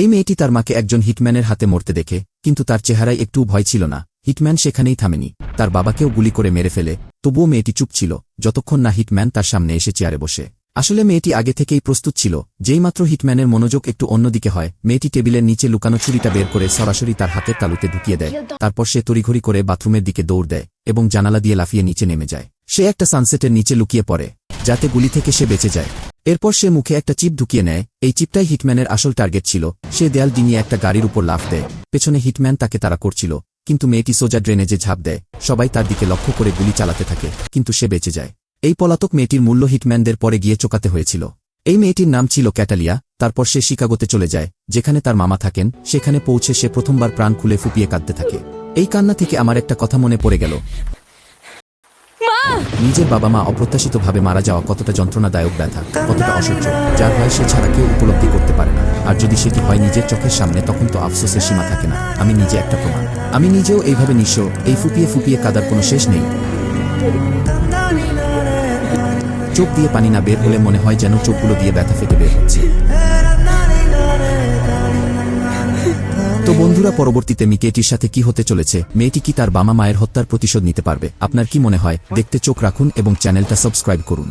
এই মেয়েটি তার মাকে একজন হিটম্যানের হাতে মরতে দেখে, কিন্তু তার চেহারায় একটু ভয় ছিল না। হিটম্যান সেখানেই থামেনি, তার বাবাকেও গুলি করে মেরে ফেলে। তবুও মেয়েটি চুপ ছিল, যতক্ষণ না হিটম্যান তার সামনে এসে চেয়ারে বসে। আসলে মেয়েটি আগে থেকেই প্রস্তুত ছিল। যেইমাত্র হিটম্যানের মনোযোগ একটু অন্যদিকে হয়, মেয়েটি টেবিলের নিচে লুকানো ছুরিটা বের করে সরাসরি তার হাতের তালুতে ঢুকিয়ে দেয়। তারপর সে তড়িঘড়ি করে বাথরুমের দিকে দৌড় দেয় এবং জানালা দিয়ে লাফিয়ে নিচে নেমে যায়। সে একটা সানসেটের নিচে লুকিয়ে পড়ে, যাতে গুলি থেকে সে বেঁচে যায়। এরপর সে মুখে একটা চিপ ঢুকিয়ে নেয়। এই চিপটাই হিটম্যানের আসল টার্গেট ছিল। সে দেয়াল ডিঙিয়ে একটা গাড়ির উপর লাফ দেয়। পেছনে হিটম্যান তাকে তাড়া করছিল, কিন্তু মেয়েটি সোজা ড্রেনেজে ঝাঁপ দেয়। সবাই তার দিকে লক্ষ্য করে গুলি চালাতে থাকে, কিন্তু সে বেঁচে যায়। এই পলাতক মেয়েটির মূল্য হিটম্যানদের পরে গিয়ে চোকাতে হয়েছিল। এই মেয়েটির নাম ছিল ক্যাটালিয়া। তারপর সে শিকাগোতে চলে যায়, যেখানে তার মামা থাকেন। সেখানে পৌঁছে সে প্রথমবার প্রাণ খুলে ফুপিয়ে কাঁদতে থাকে। এই কান্না থেকে আমার একটা কথা মনে পড়ে গেল। নিজের বাবা মা অপ্রত্যাশিতভাবে মারা যাওয়া কতটা যন্ত্রণাদায়ক ব্যথা, কতটা অসহ্য, যার ভয় সে ছাড়া কেউ উপলব্ধি করতে পারে না। আর যদি সেটি হয় নিজের চোখের সামনে, তখন তো আফসোসের সীমা থাকে না। আমি নিজে একটা প্রমাণ। আমি নিজেও এইভাবে নিঃস্ব, এই ফুপিয়ে ফুপিয়ে কাদার কোনো শেষ নেই। চোখ দিয়ে পানি না বের হলে মনে হয় যেন চোখগুলো দিয়ে ব্যথা ফেটে বের হচ্ছে। তো বন্ধুরা, পরবর্তীতে মিকেটির সাথে কি হতে চলেছে? মেয়েটি কি তার বাবা মায়ের হত্যার প্রতিশোধ নিতে পারবে? আপনার কি মনে হয়? দেখতে চোখ রাখুন এবং চ্যানেলটা সাবস্ক্রাইব করুন।